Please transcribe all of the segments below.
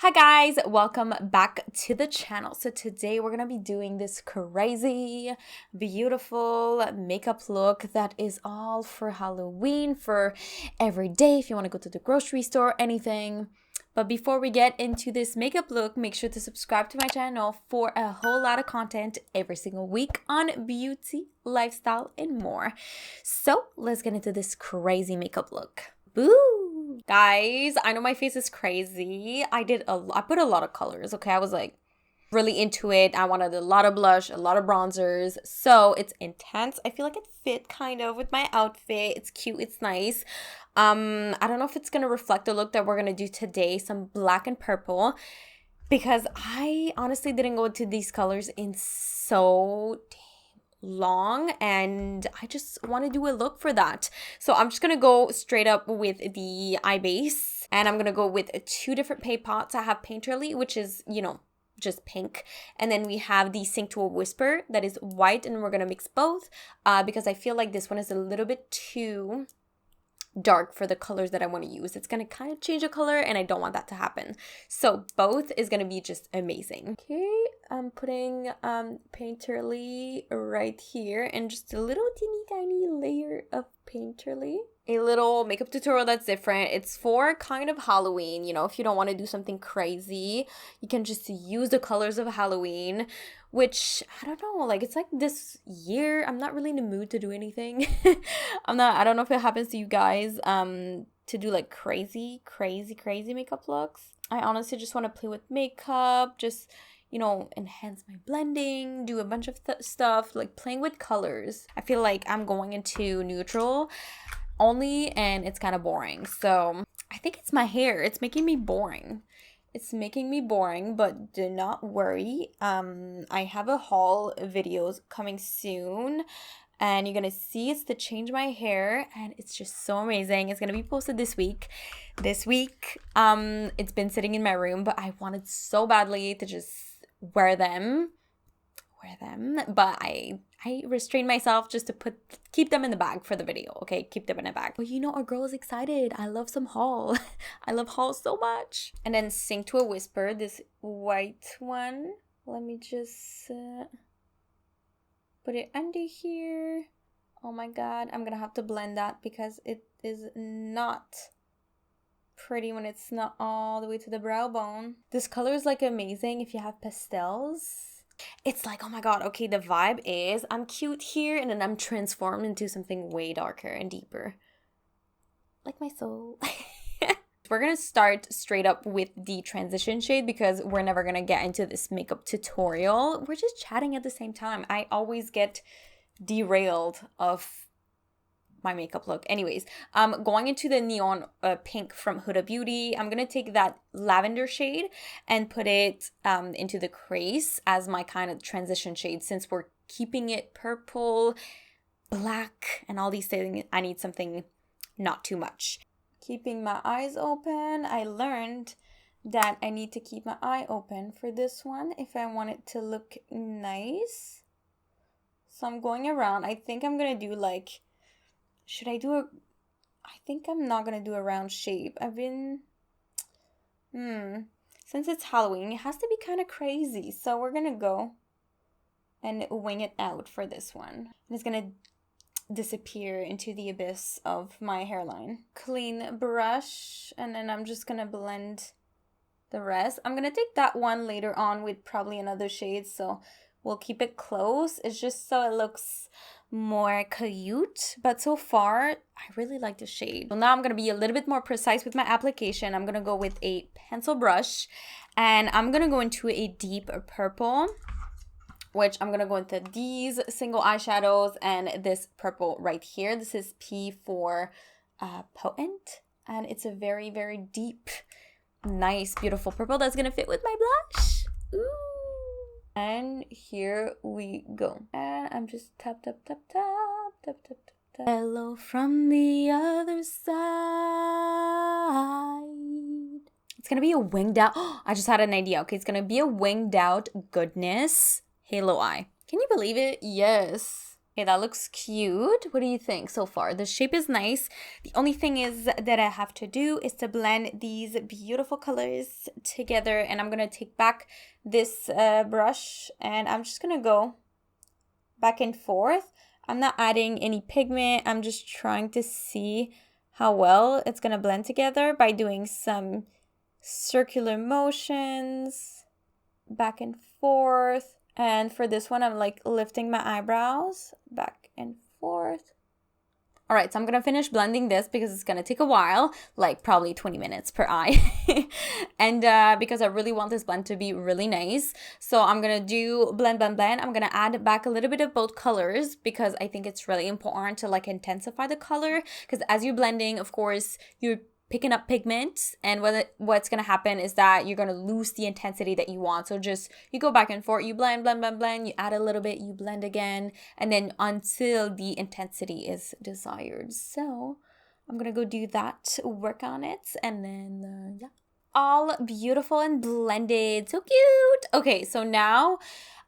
Hi guys, welcome back to the channel. So today we're gonna be doing this crazy, beautiful makeup look that is all for Halloween, for every day if you want to go to the grocery store, anything. But before we get into this makeup look, make sure to subscribe to my channel for a whole lot of content every single week on beauty, lifestyle, and more. So let's get into this crazy makeup look. Boo! Guys, I know my face is crazy. I put a lot of colors, okay? I was like really into it. I wanted a lot of blush, a lot of bronzers. So it's intense. I feel like it fit kind of with my outfit. It's cute, it's nice. I don't know if it's gonna reflect the look that we're gonna do today, some black and purple, because I honestly didn't go into these colors in so long and I just want to do a look for that. So I'm just gonna go straight up with the eye base, and I'm gonna go with two different paint pots. I have Painterly, which is, just pink, and then we have the Sink to a Whisper that is white, and we're gonna mix both because I feel like this one is a little bit too dark for the colors that I want to use. It's going to kind of change the color and I don't want that to happen. So both is going to be just amazing. Okay, I'm putting Painterly right here and just a little teeny tiny layer of Painterly. A little makeup tutorial that's different. It's for kind of Halloween, if you don't want to do something crazy, you can just use the colors of Halloween, which I don't know, like it's like this year I'm not really in the mood to do anything. I don't know if it happens to you guys to do like crazy makeup looks. I honestly just want to play with makeup, just enhance my blending, do a bunch of stuff, like playing with colors. I feel like I'm going into neutral only and it's kind of boring. So I think it's my hair. It's making me boring. But do not worry. I have a haul videos coming soon and you're gonna see it's to change my hair and it's just so amazing. It's gonna be posted this week. It's been sitting in my room, but I wanted so badly to just wear them, but I restrained myself just to keep them in the bag for the video. Okay, keep them in a bag. Well, a girl is excited. I love some haul. I love haul so much. And then Sink to a Whisper, this white one. Let me just put it under here. Oh my god, I'm gonna have to blend that because it is not pretty when it's not all the way to the brow bone. This color is like amazing if you have pastels. It's like, oh my god, okay, the vibe is I'm cute here and then I'm transformed into something way darker and deeper. Like my soul. We're gonna start straight up with the transition shade because we're never gonna get into this makeup tutorial. We're just chatting at the same time. I always get derailed of my makeup look. Anyways, going into the neon pink from Huda Beauty. I'm gonna take that lavender shade and put it into the crease as my kind of transition shade. Since we're keeping it purple, black, and all these things, I need something not too much. Keeping my eyes open. I learned that I need to keep my eye open for this one if I want it to look nice. So I'm going around. I think I'm gonna do like, I think I'm not gonna do a round shape. Since it's Halloween, it has to be kind of crazy. So we're gonna go and wing it out for this one. And it's gonna disappear into the abyss of my hairline. Clean brush, and then I'm just gonna blend the rest. I'm gonna take that one later on with probably another shade, so we'll keep it close. It's just so it looks more cute, but so far I really like the shade. So now I'm gonna be a little bit more precise with my application. I'm gonna go with a pencil brush and I'm gonna go into a deep purple, which I'm gonna go into these single eyeshadows and this purple right here. This is P for Potent, and it's a very, very deep, nice, beautiful purple that's gonna fit with my blush. Ooh. And here we go. And I'm just tap. Hello from the other side. It's gonna be a winged out. Oh, I just had an idea. Okay, it's gonna be a winged out goodness halo eye. Can you believe it? Yes. Okay, that looks cute. What do you think so far? The shape is nice. The only thing is that I have to do is to blend these beautiful colors together. And I'm going to take back this brush and I'm just going to go back and forth. I'm not adding any pigment. I'm just trying to see how well it's going to blend together by doing some circular motions back and forth. And for this one, I'm like lifting my eyebrows back and forth. All right, so I'm gonna finish blending this because it's gonna take a while, like probably 20 minutes per eye. And because I really want this blend to be really nice. So I'm gonna do blend, blend, blend. I'm gonna add back a little bit of both colors because I think it's really important to like intensify the color. Because as you're blending, of course, you're picking up pigment, and what's going to happen is that you're going to lose the intensity that you want. So just you go back and forth, you blend, blend, blend, blend, you add a little bit, you blend again, and then until the intensity is desired. So I'm going to go do that, work on it, and then yeah, all beautiful and blended. So cute. Okay, so now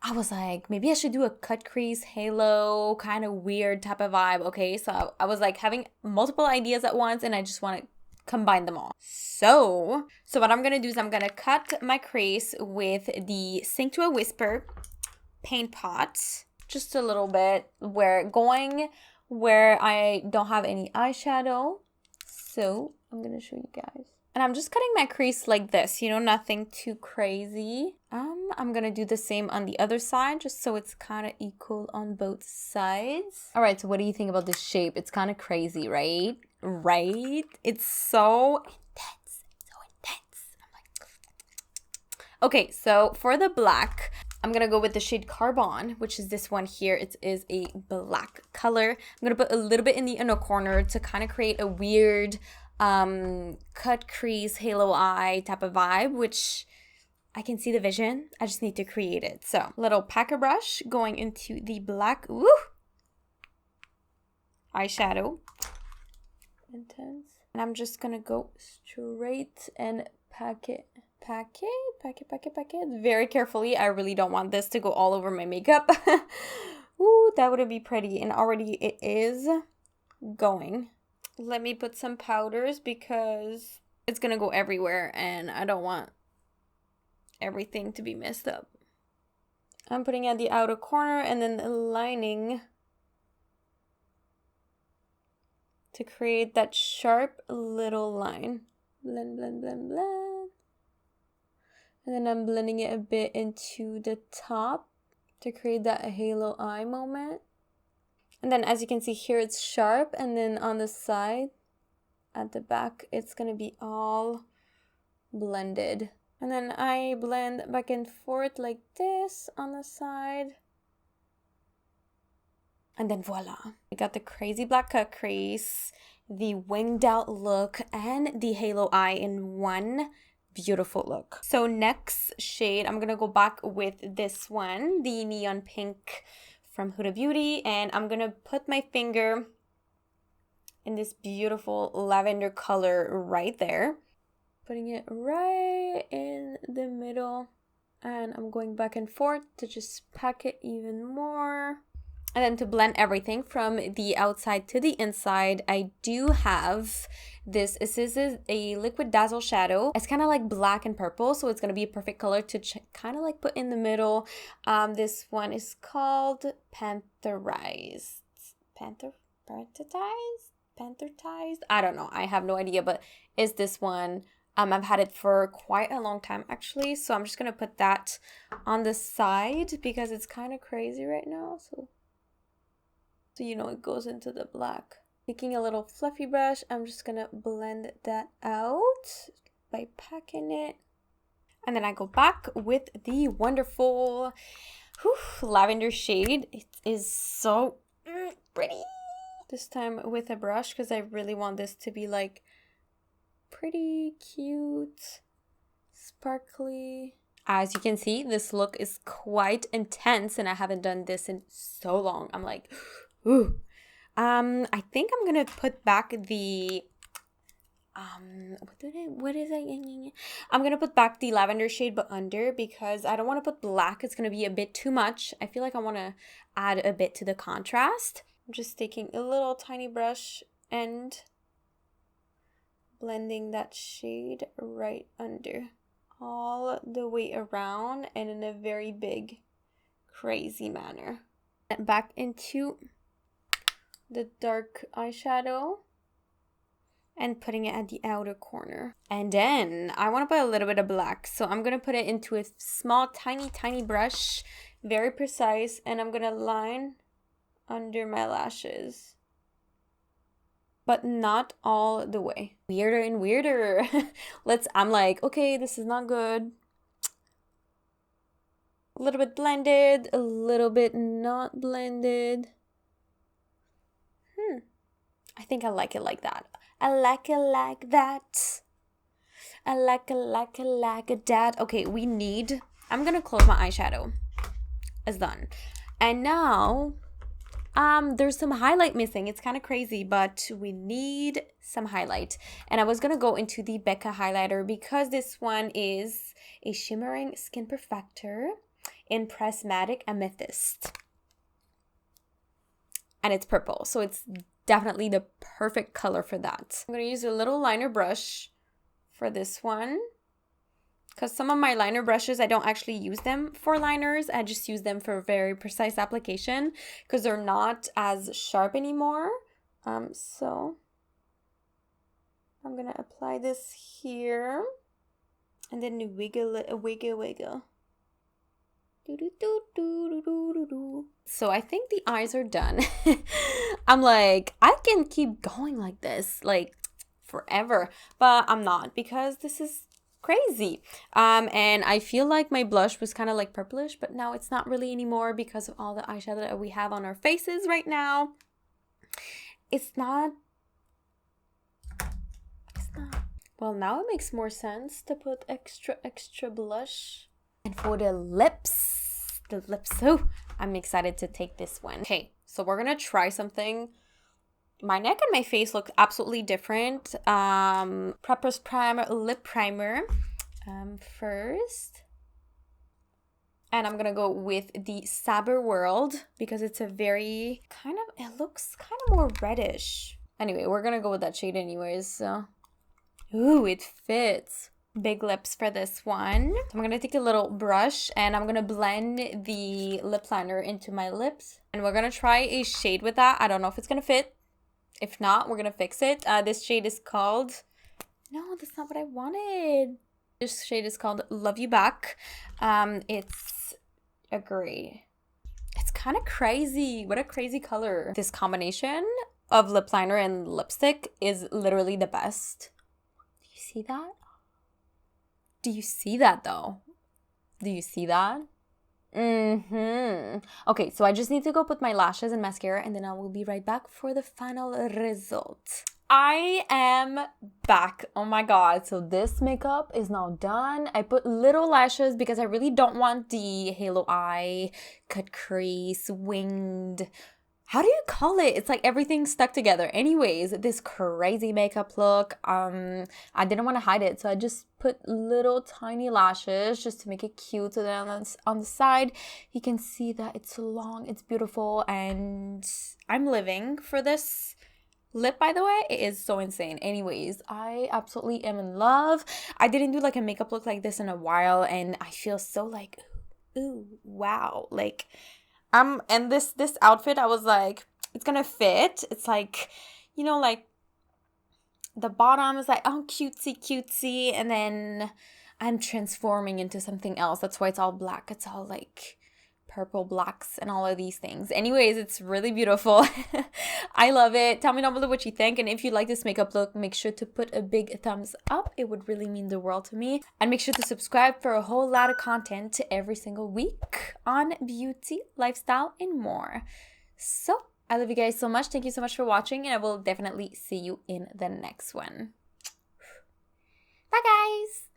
I was like, maybe I should do a cut crease halo kind of weird type of vibe. Okay, so I was like having multiple ideas at once, and I just want to combine them all. So what I'm gonna do is I'm gonna cut my crease with the Sink to a Whisper paint pot, just a little bit, where I don't have any eyeshadow. So I'm gonna show you guys. And I'm just cutting my crease like this, you know, nothing too crazy. I'm gonna do the same on the other side, just so it's kind of equal on both sides. All right, so what do you think about this shape? It's kind of crazy, right? Right? It's so intense, so intense. I'm like, okay, so for the black, I'm gonna go with the shade Carbon, which is this one here. It is a black color. I'm gonna put a little bit in the inner corner to kind of create a weird cut crease halo eye type of vibe, which I can see the vision. I just need to create it. So little packer brush going into the black eyeshadow. Intense. And I'm just gonna go straight and pack it very carefully. I really don't want this to go all over my makeup. Ooh, that wouldn't be pretty, and already it is going. Let me put some powders because it's gonna go everywhere and I don't want everything to be messed up. I'm putting at the outer corner and then lining to create that sharp little line. Blend, blend, blend, blend. And then I'm blending it a bit into the top to create that halo eye moment. And then as you can see here, it's sharp, and then on the side, at the back, it's gonna be all blended. And then I blend back and forth like this on the side. And then voila. I got the crazy black cut crease, the winged out look, and the halo eye in one beautiful look. So next shade, I'm gonna go back with this one, the neon pink from Huda Beauty, and I'm gonna put my finger in this beautiful lavender color right there, putting it right in the middle, and I'm going back and forth to just pack it even more. And then to blend everything from the outside to the inside, I do have this. This is a Liquid Dazzle shadow. It's kind of like black and purple, so it's going to be a perfect color to kind of like put in the middle. This one is called Pantherized. Panthertized? I don't know. I have no idea, but is this one. I've had it for quite a long time, actually. So I'm just going to put that on the side because it's kind of crazy right now. So you know it goes into the black. Taking a little fluffy brush, I'm just gonna blend that out by packing it. And then I go back with the wonderful lavender shade. It is so pretty. This time with a brush because I really want this to be like pretty cute, sparkly. As you can see, this look is quite intense and I haven't done this in so long. I'm like, ooh. I think I'm gonna put back the what is it? I'm gonna put back the lavender shade but under, because I don't want to put black. It's gonna be a bit too much. I feel like I want to add a bit to the contrast. I'm just taking a little tiny brush and blending that shade right under, all the way around, and in a very big, crazy manner. Back into the dark eyeshadow and putting it at the outer corner. And then I want to put a little bit of black, so I'm going to put it into a small, tiny brush, very precise, and I'm going to line under my lashes. But not all the way. Weirder and weirder. I'm like, okay, this is not good. A little bit blended, a little bit not blended. I think I like it like that. I like it like that. I like it like that. Okay, I'm gonna close my eyeshadow. It's done. And now, there's some highlight missing. It's kind of crazy, but we need some highlight. And I was gonna go into the Becca highlighter, because this one is a shimmering skin perfector in Prismatic Amethyst. And it's purple, so it's definitely the perfect color for that. I'm going to use a little liner brush for this one, because some of my liner brushes, I don't actually use them for liners. I just use them for very precise application, because they're not as sharp anymore. So I'm going to apply this here and then wiggle it, wiggle. So I think the eyes are done. I'm like, I can keep going like this, like forever, but I'm not, because this is crazy. And I feel like my blush was kind of like purplish, but now it's not really anymore, because of all the eyeshadow that we have on our faces right now. It's not. Well, now it makes more sense to put extra blush. And for the lips, oh, I'm excited to take this one. Okay, so we're gonna try something. My neck and my face look absolutely different. Prepper's Primer Lip Primer first. And I'm gonna go with the Saber World, because it's a very it looks kind of more reddish. Anyway, we're gonna go with that shade anyways, so. Ooh, it fits. Big lips for this one. I'm going to take a little brush and I'm going to blend the lip liner into my lips. And we're going to try a shade with that. I don't know if it's going to fit. If not, we're going to fix it. This shade is called... No, that's not what I wanted. This shade is called Love You Back. It's a gray. It's kind of crazy. What a crazy color. This combination of lip liner and lipstick is literally the best. Do you see that? Do you see that though? Do you see that? Okay, so I just need to go put my lashes and mascara, and then I will be right back for the final result. I am back. Oh my god. So this makeup is now done. I put little lashes because I really don't want the halo eye, cut crease, winged... How do you call it? It's like everything stuck together. Anyways, this crazy makeup look. I didn't want to hide it, so I just put little tiny lashes just to make it cute. So then on the side, you can see that it's long, it's beautiful, and I'm living for this lip, by the way. It is so insane. Anyways, I absolutely am in love. I didn't do like a makeup look like this in a while, and I feel so like, ooh, wow. Like... and this outfit, I was like, it's gonna fit. It's like, you know, like the bottom is like, oh, cutesy, and then I'm transforming into something else. That's why it's all black. It's all like purple blacks and all of these things. Anyways, it's really beautiful. I love it. Tell me down below what you think, and if you like this makeup look, make sure to put a big thumbs up. It would really mean the world to me. And make sure to subscribe for a whole lot of content every single week on beauty, lifestyle, and more. So I love you guys so much. Thank you so much for watching, and I will definitely see you in the next one. Bye guys.